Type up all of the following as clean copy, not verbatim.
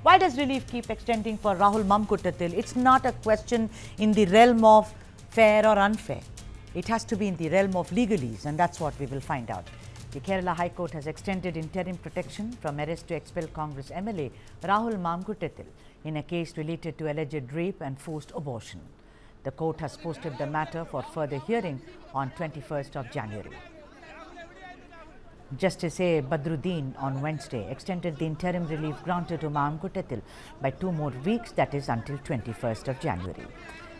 Why does relief keep extending for Rahul Mamkootathil? It's not a question in the realm of fair or unfair. It has to be in the realm of legalese, and that's what we will find out. The Kerala High Court has extended interim protection from arrest to expel Congress MLA Rahul Mamkootathil in a case related to alleged rape and forced abortion. The court has posted the matter for further hearing on 21st of January. Justice A. Badruddin on Wednesday extended the interim relief granted to Mamkootathil by 2 more weeks, that is until 21st of January.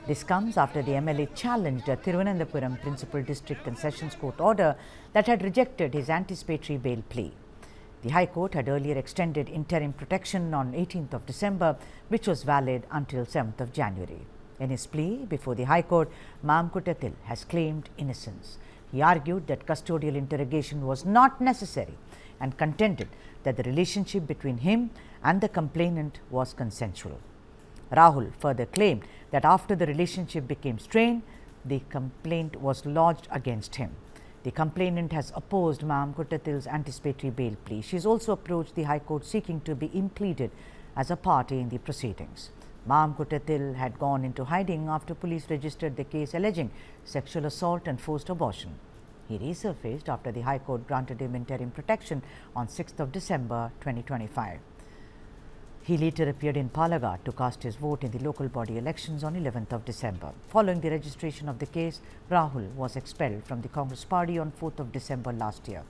This comes after the MLA challenged a Thiruvananthapuram Principal District Concessions Court order that had rejected his anticipatory bail plea. The High Court had earlier extended interim protection on 18th of December, which was valid until 7th of January. In his plea before the High Court, Mamkootathil has claimed innocence. He argued that custodial interrogation was not necessary and contended that the relationship between him and the complainant was consensual. Rahul further claimed that after the relationship became strained, the complaint was lodged against him. The complainant has opposed Mamkootathil's anticipatory bail plea. She has also approached the High Court seeking to be impleaded as a party in the proceedings. Mamkootathil had gone into hiding after police registered the case alleging sexual assault and forced abortion. He resurfaced after the High Court granted him interim protection on 6th of December 2025. He later appeared in Palakkad to cast his vote in the local body elections on 11th of December. Following the registration of the case, Rahul was expelled from the Congress party on 4th of December last year.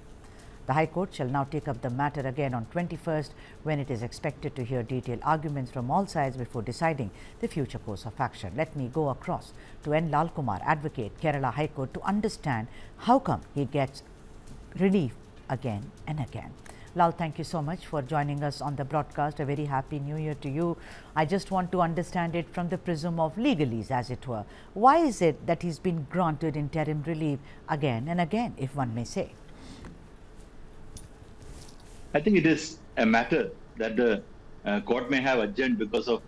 The High Court shall now take up the matter again on 21st, when it is expected to hear detailed arguments from all sides before deciding the future course of action. Let me go across to N. Lal Kumar, advocate, Kerala High Court, to understand how come he gets relief again and again. Lal, thank you so much for joining us on the broadcast. A very happy new year to you. I just want to understand it from the prism of legalese, as it were. Why is it that he's been granted interim relief again and again, if one may say? I think it is a matter that the court may have adjourned because of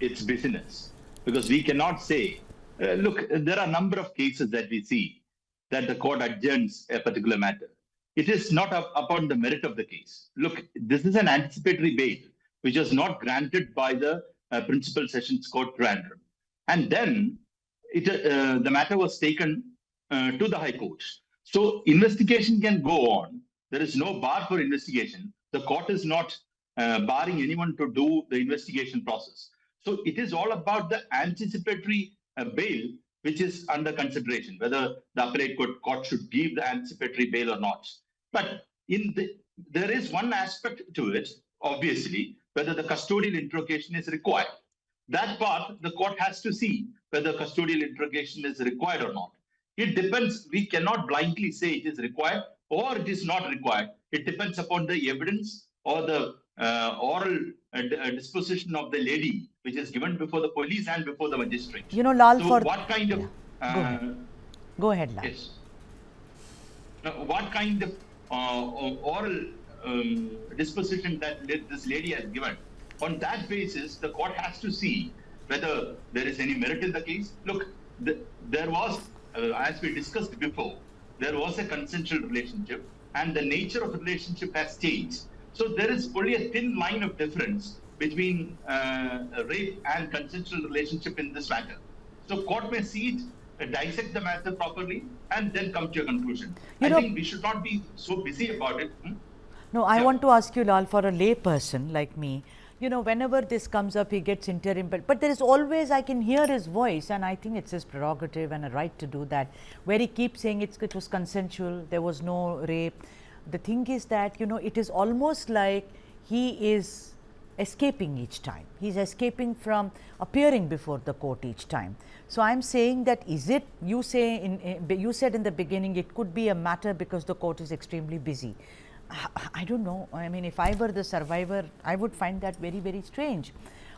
its business. Because we cannot say, look, there are a number of cases that we see that the court adjourns a particular matter. It is not upon the merit of the case. Look, this is an anticipatory bail, which was not granted by the Principal Sessions Court Trivandrum. And then the matter was taken to the High Court. So investigation can go on. There is no bar for investigation. The court is not barring anyone to do the investigation process. So it is all about the anticipatory bail, which is under consideration, whether the appellate court should give the anticipatory bail or not. But there is one aspect to it, obviously, whether the custodial interrogation is required. That part, the court has to see whether custodial interrogation is required or not. It depends. We cannot blindly say it is required or it is not required. It depends upon the evidence or the oral disposition of the lady, which is given before the police and before the magistrate. You know, Lal, so what kind of... Go ahead, Lal. Yes. Now, what kind of oral disposition that this lady has given? On that basis, the court has to see whether there is any merit in the case. Look, there was, as we discussed before, there was a consensual relationship and the nature of the relationship has changed. So there is only a thin line of difference between rape and consensual relationship in this matter. So court may see it, dissect the matter properly and then come to a conclusion. I think we should not be so busy about it. No, I want to ask you, Lal, for a lay person like me, you know, whenever this comes up, he gets interim, but there is always, I can hear his voice, and I think it's his prerogative and a right to do that, where he keeps saying it was consensual, there was no rape. The thing is that, you know, it is almost like he is escaping each time. He's escaping from appearing before the court each time. So I'm saying that, is it, you said in the beginning, it could be a matter because the court is extremely busy. I don't know. I mean, if I were the survivor, I would find that very, very strange.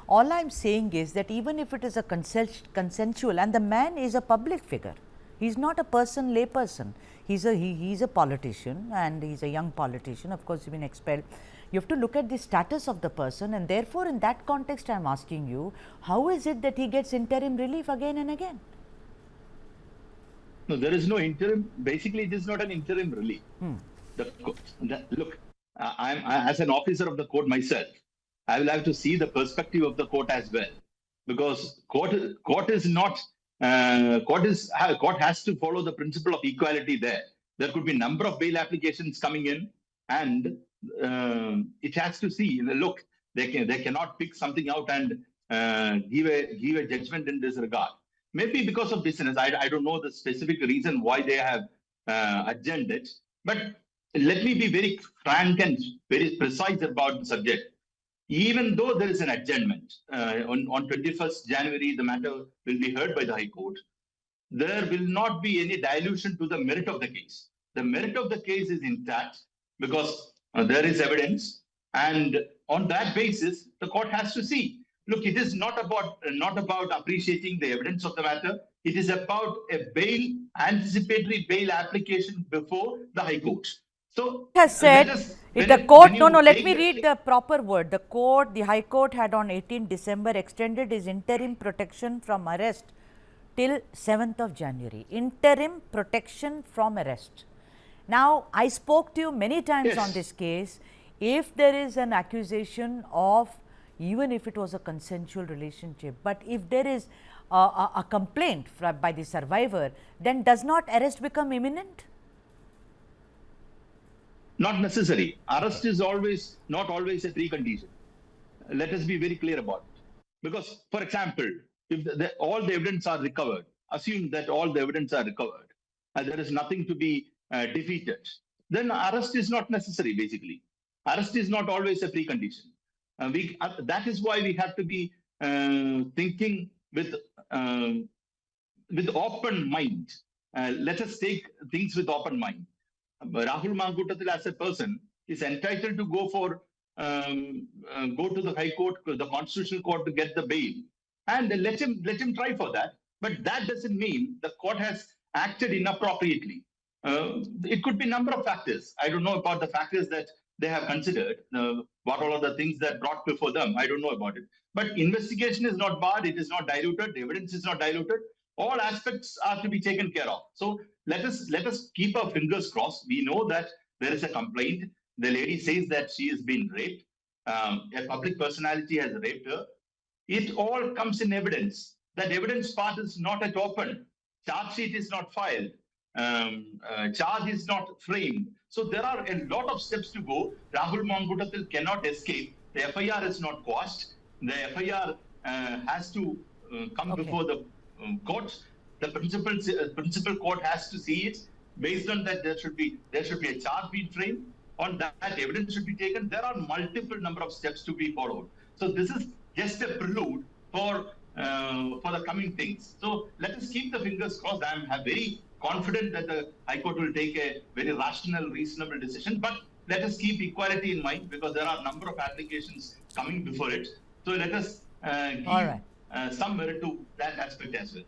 All I'm saying is that even if it is a consensual, and the man is a public figure, he's not a person, lay person. He's a politician, and he's a young politician. Of course, he's been expelled. You have to look at the status of the person, and therefore, in that context, I'm asking you, how is it that he gets interim relief again and again? No, there is no interim. Basically, it is not an interim relief. Look, I'm as an officer of the court myself, I will have to see the perspective of the court as well, because court is not court has to follow the principle of equality there. There could be a number of bail applications coming in, and it has to see. Look, they cannot pick something out and give a judgment in this regard. Maybe because of business. I don't know the specific reason why they have adjourned it. But let me be very frank and very precise about the subject. Even though there is an adjournment, on 21st January, the matter will be heard by the High Court. There will not be any dilution to the merit of the case. The merit of the case is intact because there is evidence, and on that basis, the court has to see. Look, it is not about appreciating the evidence of the matter. It is about a anticipatory bail application before the High Court. So has said the court, let me read the proper word. The High Court had on 18 December extended his interim protection from arrest till 7th of January. Interim protection from arrest. Now, I spoke to you many times on this case. If there is an accusation of, even if it was a consensual relationship, but if there is a complaint by the survivor, then does not arrest become imminent? Not necessary. Arrest is not always a precondition. Let us be very clear about it. Because, for example, if all the evidence are recovered, assume that all the evidence are recovered, and there is nothing to be defeated, then arrest is not necessary, basically. Arrest is not always a precondition. That is why we have to be thinking with open mind. Let us take things with open mind. Rahul Mamkootathil as a person is entitled to go to the High Court, the Constitutional Court, to get the bail, and let him try for that. But that doesn't mean the court has acted inappropriately. It could be a number of factors. I don't know about the factors that they have considered. What all are the things that brought before them? I don't know about it. But investigation is not barred. It is not diluted. The evidence is not diluted. All aspects are to be taken care of. So let us keep our fingers crossed. We know that there is a complaint. The lady says that she has been raped. A public personality has raped her. It all comes in evidence. That evidence part is not at open. Charge sheet is not filed. Charge is not framed. So there are a lot of steps to go. Rahul Mamkootathil cannot escape. The FIR is not quashed. The FIR has to come before the court. The principal court has to see it. Based on that, there should be a charge being framed. On that, evidence should be taken. There are multiple number of steps to be followed. So this is just a prelude for the coming things. So let us keep the fingers crossed. I am very confident that the High Court will take a very rational, reasonable decision. But let us keep equality in mind, because there are a number of applications coming before it. So let us give some merit to that aspect as well.